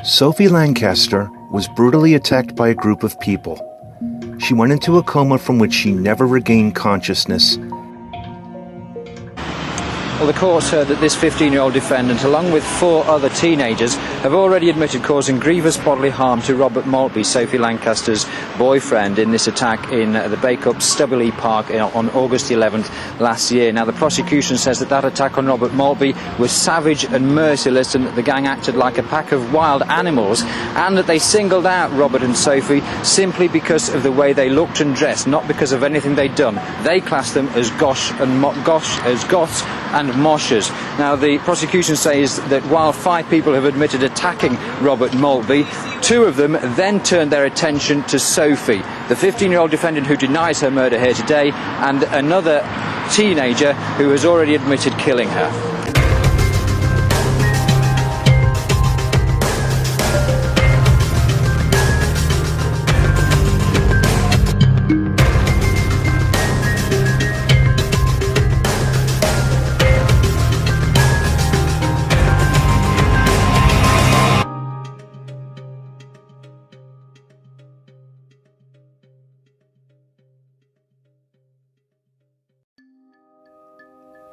Sophie Lancaster was brutally attacked by a group of people. She went into a coma from which she never regained consciousness. Well, the courts heard that this 15-year-old defendant, along with 4 other teenagers, have already admitted causing grievous bodily harm to Robert Maltby, Sophie Lancaster's boyfriend, in this attack in the Bacup Stubberley Park on August 11th last year. Now, the prosecution says that attack on Robert Maltby was savage and merciless, and that the gang acted like a pack of wild animals, and that they singled out Robert and Sophie simply because of the way they looked and dressed, not because of anything they'd done. They classed them as goths and moshers. Now, the prosecution says that while 5 people have admitted attacking Robert Maltby, 2 of them then turned their attention to Sophie, the 15-year-old defendant who denies her murder here today, and another teenager who has already admitted killing her.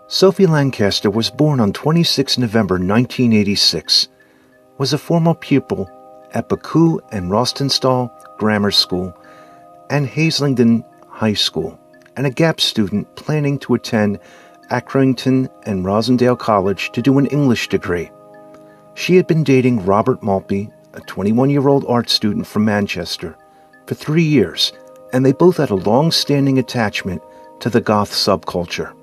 Sophie Lancaster was born on 26 November 1986, was a former pupil at Baku and Rostenstall Grammar School and Haslingden High School, and a gap student planning to attend Accrington and Rosendale College to do an English degree. She had been dating Robert Maltby, a 21-year-old art student from Manchester, for 3 years, and they both had a long-standing attachment to the goth subculture.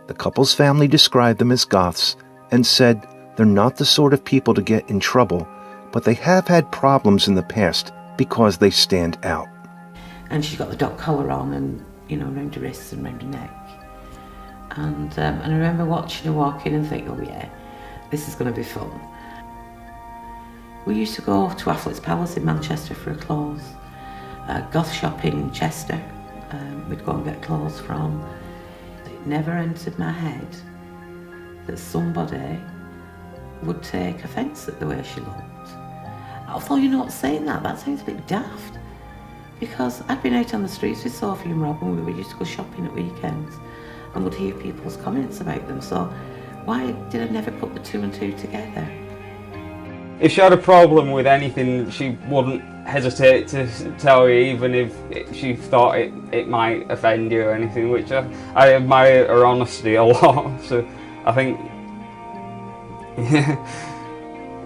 The couple's family described them as goths and said they're not the sort of people to get in trouble, but they have had problems in the past because they stand out. And she's got the dog collar on and, around her wrists and around her neck. And I remember watching her walk in and think, oh yeah, this is going to be fun. We used to go to Athlete's Palace in Manchester for her clothes, goth shopping in Chester, we'd go and get clothes from. It never entered my head that somebody would take offence at the way she looked. Although you're not saying that sounds a bit daft. Because I'd been out on the streets with Sophie and Rob and we used to go shopping at weekends and would hear people's comments about them. So why did I never put the 2 and 2 together? If she had a problem with anything, she wouldn't hesitate to tell you, even if she thought it might offend you or anything, which I admire her honesty a lot. So I think,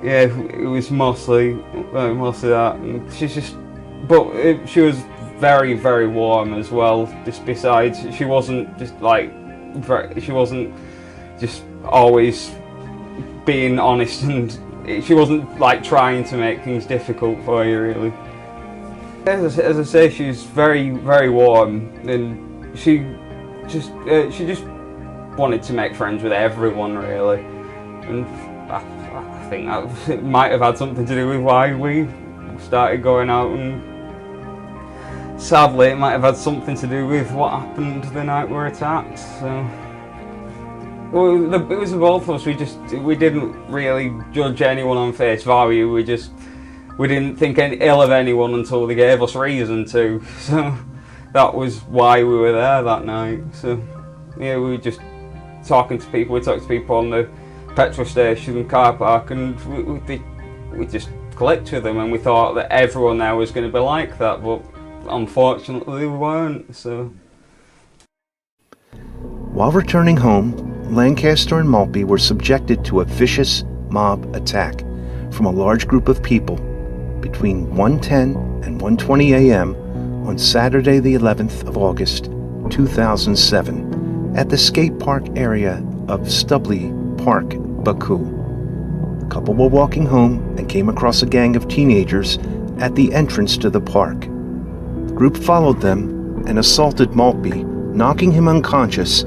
yeah, it was mostly that. And she was very, very warm as well. Just besides, she wasn't just always being honest, and she wasn't like trying to make things difficult for you, really. As I say, she's very, very warm, and she just wanted to make friends with everyone, really. And I think it might have had something to do with why we started going out, and sadly it might have had something to do with what happened the night we were attacked. So, well, it was both of us. We didn't really judge anyone on face value. We didn't think any ill of anyone until they gave us reason to. So that was why we were there that night. So yeah, we were just talking to people. We talked to people on the petrol station and car park, and we just clicked with them, and we thought that everyone there was going to be like that, but unfortunately we weren't. So while returning home, Lancaster and Maltby were subjected to a vicious mob attack from a large group of people between 1:10 and 1:20 a.m. on Saturday the 11th of August 2007 at the skate park area of Stubberley Park, Baku. The couple were walking home and came across a gang of teenagers at the entrance to the park. The group followed them and assaulted Maltby, knocking him unconscious,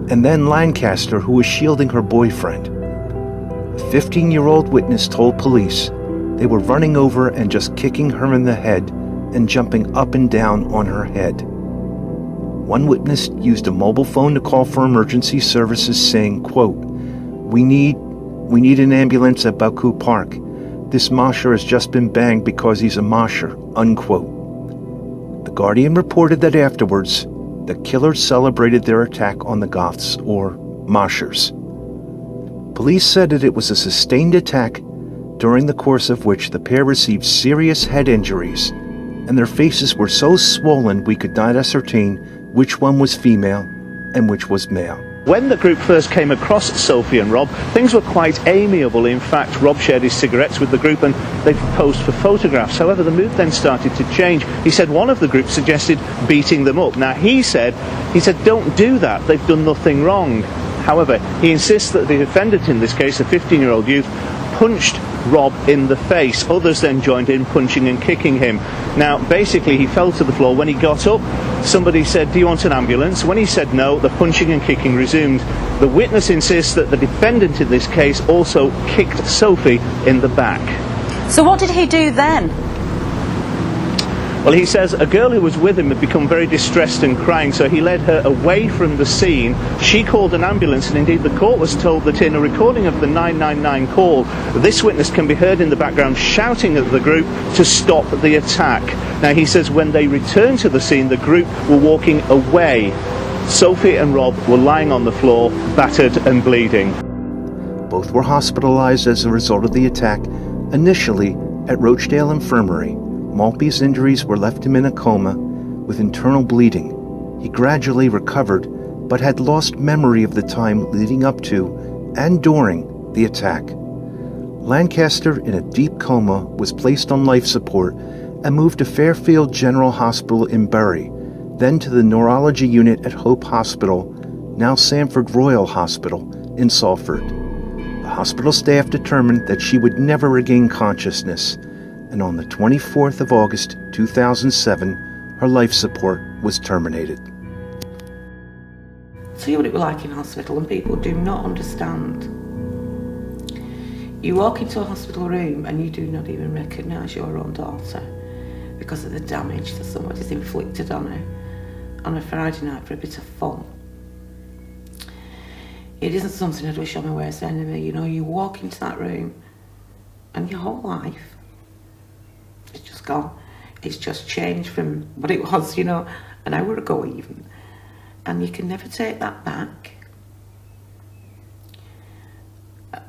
and then Lancaster, who was shielding her boyfriend. A 15-year-old witness told police they were running over and just kicking her in the head and jumping up and down on her head. One witness used a mobile phone to call for emergency services, saying, quote, we need an ambulance at Baku Park. This mosher has just been banged because he's a mosher, unquote. The Guardian reported that afterwards, the killers celebrated their attack on the Goths, or moshers. Police said that it was a sustained attack during the course of which the pair received serious head injuries, and their faces were so swollen we could not ascertain which one was female and which was male. When the group first came across Sophie and Rob, things were quite amiable. In fact, Rob shared his cigarettes with the group and they posed for photographs. However, the mood then started to change. He said one of the group suggested beating them up. Now, he said, don't do that. They've done nothing wrong. However, he insists that the defendant in this case, a 15-year-old youth, punched Rob in the face. Others then joined in, punching and kicking him. Now, basically, he fell to the floor. When he got up, somebody said, "Do you want an ambulance?" When he said no, the punching and kicking resumed. The witness insists that the defendant in this case also kicked Sophie in the back. So what did he do then? Well, he says a girl who was with him had become very distressed and crying, so he led her away from the scene. She called an ambulance, and indeed the court was told that in a recording of the 999 call, this witness can be heard in the background shouting at the group to stop the attack. Now, he says when they returned to the scene, the group were walking away. Sophie and Rob were lying on the floor, battered and bleeding. Both were hospitalized as a result of the attack, initially at Rochdale Infirmary. Maltby's injuries were left him in a coma with internal bleeding. He gradually recovered, but had lost memory of the time leading up to and during the attack. Lancaster, in a deep coma, was placed on life support and moved to Fairfield General Hospital in Bury, then to the neurology unit at Hope Hospital, now Sanford Royal Hospital, in Salford. The hospital staff determined that she would never regain consciousness, and on the 24th of August 2007, her life support was terminated. See what it was like in hospital, and people do not understand. You walk into a hospital room and you do not even recognise your own daughter because of the damage that somebody's inflicted on her on a Friday night for a bit of fun. It isn't something I'd wish on my worst enemy. You know, you walk into that room and your whole life, it's just gone. It's just changed from what it was, you know, an hour ago even. And you can never take that back.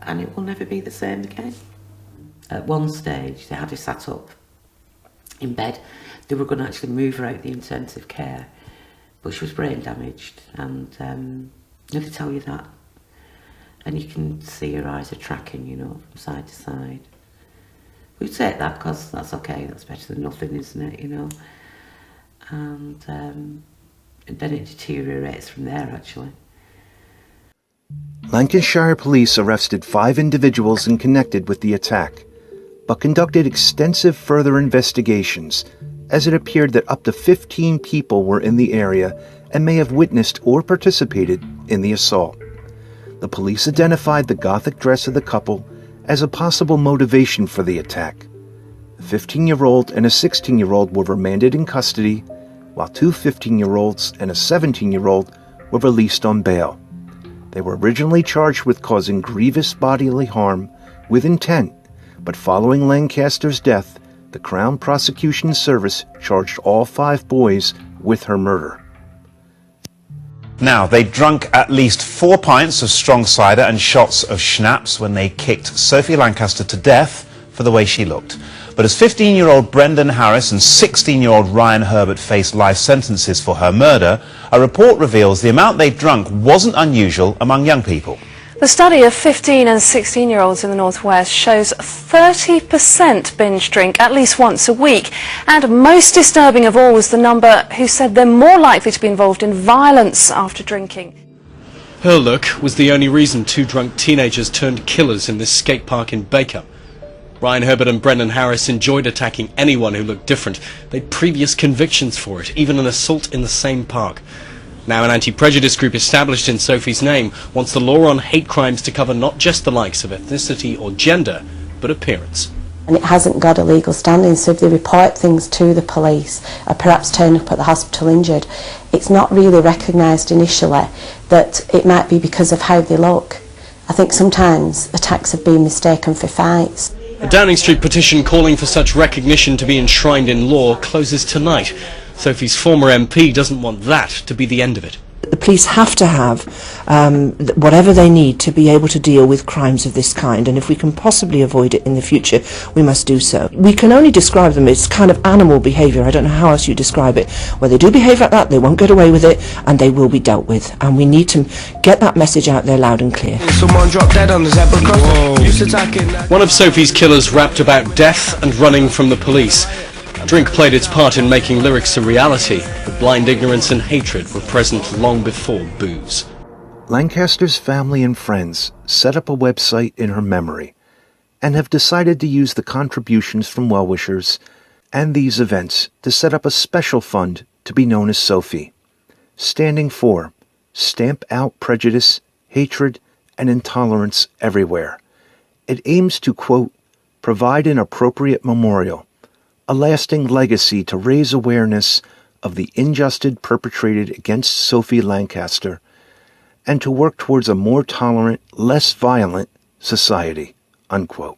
And it will never be the same again. At one stage, they had her sat up in bed. They were going to actually move her out of the intensive care, but she was brain damaged, and they tell you that. And you can see her eyes are tracking, you know, from side to side. We take that because that's okay, that's better than nothing, isn't it, you know? And then it deteriorates from there, actually. Lancashire police arrested 5 individuals connected with the attack, but conducted extensive further investigations, as it appeared that up to 15 people were in the area and may have witnessed or participated in the assault. The police identified the Gothic dress of the couple as a possible motivation for the attack. A 15-year-old and a 16-year-old were remanded in custody, while 2 15-year-olds and a 17-year-old were released on bail. They were originally charged with causing grievous bodily harm with intent, but following Lancaster's death, the Crown Prosecution Service charged all 5 boys with her murder. Now, they drunk at least 4 pints of strong cider and shots of schnapps when they kicked Sophie Lancaster to death for the way she looked. But as 15-year-old Brendan Harris and 16-year-old Ryan Herbert faced life sentences for her murder, a report reveals the amount they drunk wasn't unusual among young people. The study of 15 and 16-year-olds in the Northwest shows 30% binge drink at least once a week. And most disturbing of all was the number who said they're more likely to be involved in violence after drinking. Her look was the only reason 2 drunk teenagers turned killers in this skate park in Baker. Ryan Herbert and Brendan Harris enjoyed attacking anyone who looked different. They'd previous convictions for it, even an assault in the same park. Now an anti-prejudice group established in Sophie's name wants the law on hate crimes to cover not just the likes of ethnicity or gender, but appearance. And it hasn't got a legal standing, so if they report things to the police or perhaps turn up at the hospital injured, it's not really recognised initially that it might be because of how they look. I think sometimes attacks have been mistaken for fights. A Downing Street petition calling for such recognition to be enshrined in law closes tonight. Sophie's former MP doesn't want that to be the end of it. The police have to have whatever they need to be able to deal with crimes of this kind, and if we can possibly avoid it in the future, we must do so. We can only describe them as kind of animal behaviour. I don't know how else you describe it. Where they do behave like that, they won't get away with it, and they will be dealt with. And we need to get that message out there loud and clear. Someone dropped dead on the zebra crossing. One of Sophie's killers rapped about death and running from the police. Drink played its part in making lyrics a reality, but blind ignorance and hatred were present long before booze. Lancaster's family and friends set up a website in her memory and have decided to use the contributions from well-wishers and these events to set up a special fund to be known as Sophie, standing for Stamp Out Prejudice, Hatred, and Intolerance Everywhere. It aims to, quote, provide an appropriate memorial, a lasting legacy to raise awareness of the injustice perpetrated against Sophie Lancaster and to work towards a more tolerant, less violent society, unquote.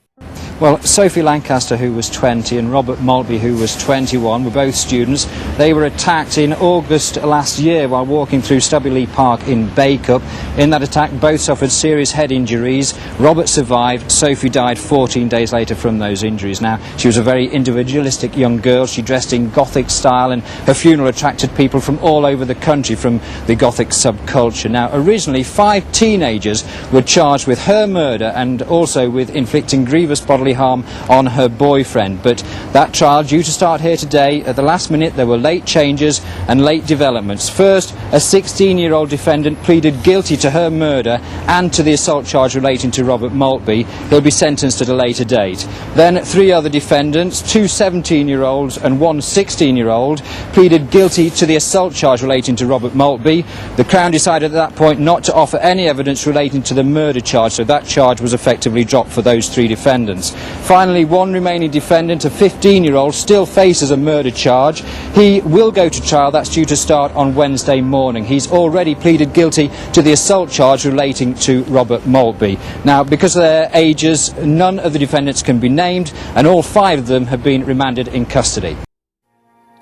Well, Sophie Lancaster, who was 20, and Robert Maltby, who was 21, were both students. They were attacked in August last year while walking through Stubby Park in Bacup. In that attack, both suffered serious head injuries. Robert survived. Sophie died 14 days later from those injuries. Now, she was a very individualistic young girl. She dressed in Gothic style, and her funeral attracted people from all over the country from the Gothic subculture. Now, originally, 5 teenagers were charged with her murder and also with inflicting grievous bodily harm on her boyfriend, but that trial due to start here today. At the last minute there were late changes and late developments. First, a 16-year-old defendant pleaded guilty to her murder and to the assault charge relating to Robert Maltby. He'll be sentenced at a later date. Then 3 other defendants, 2 17-year-olds and 1 16-year-old, pleaded guilty to the assault charge relating to Robert Maltby. The Crown decided at that point not to offer any evidence relating to the murder charge, so that charge was effectively dropped for those 3 defendants. Finally, 1 remaining defendant, a 15-year-old, still faces a murder charge. He will go to trial. That's due to start on Wednesday morning. He's already pleaded guilty to the assault charge relating to Robert Maltby. Now, because of their ages, none of the defendants can be named, and all 5 of them have been remanded in custody.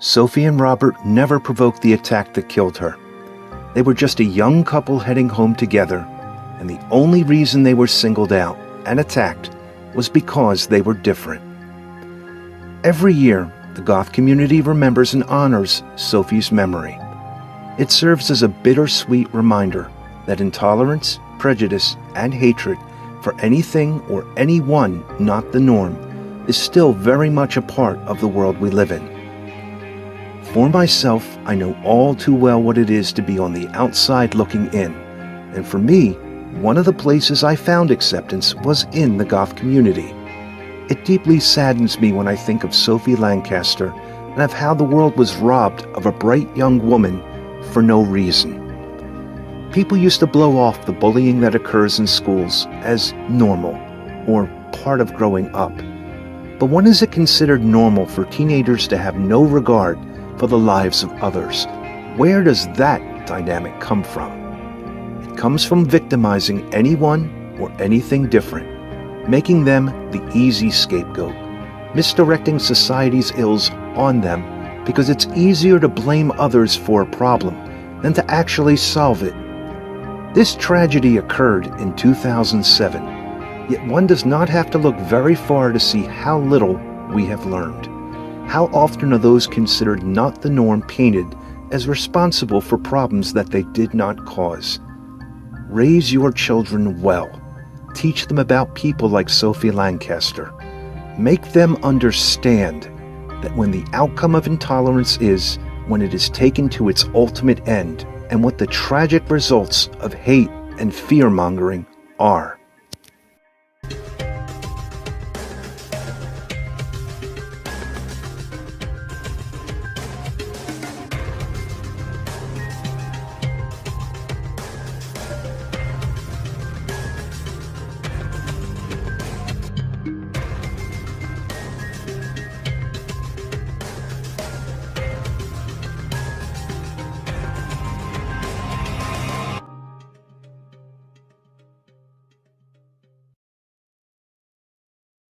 Sophie and Robert never provoked the attack that killed her. They were just a young couple heading home together, and the only reason they were singled out and attacked was because they were different. Every year, the goth community remembers and honors Sophie's memory. It serves as a bittersweet reminder that intolerance, prejudice, and hatred for anything or anyone not the norm is still very much a part of the world we live in. For myself, I know all too well what it is to be on the outside looking in, and for me, one of the places I found acceptance was in the goth community. It deeply saddens me when I think of Sophie Lancaster and of how the world was robbed of a bright young woman for no reason. People used to blow off the bullying that occurs in schools as normal or part of growing up. But when is it considered normal for teenagers to have no regard for the lives of others? Where does that dynamic come from? Comes from victimizing anyone or anything different, making them the easy scapegoat, misdirecting society's ills on them because it's easier to blame others for a problem than to actually solve it. This tragedy occurred in 2007, yet one does not have to look very far to see how little we have learned. How often are those considered not the norm painted as responsible for problems that they did not cause? Raise your children well. Teach them about people like Sophie Lancaster. Make them understand that when the outcome of intolerance is when it is taken to its ultimate end, and what the tragic results of hate and fear-mongering are.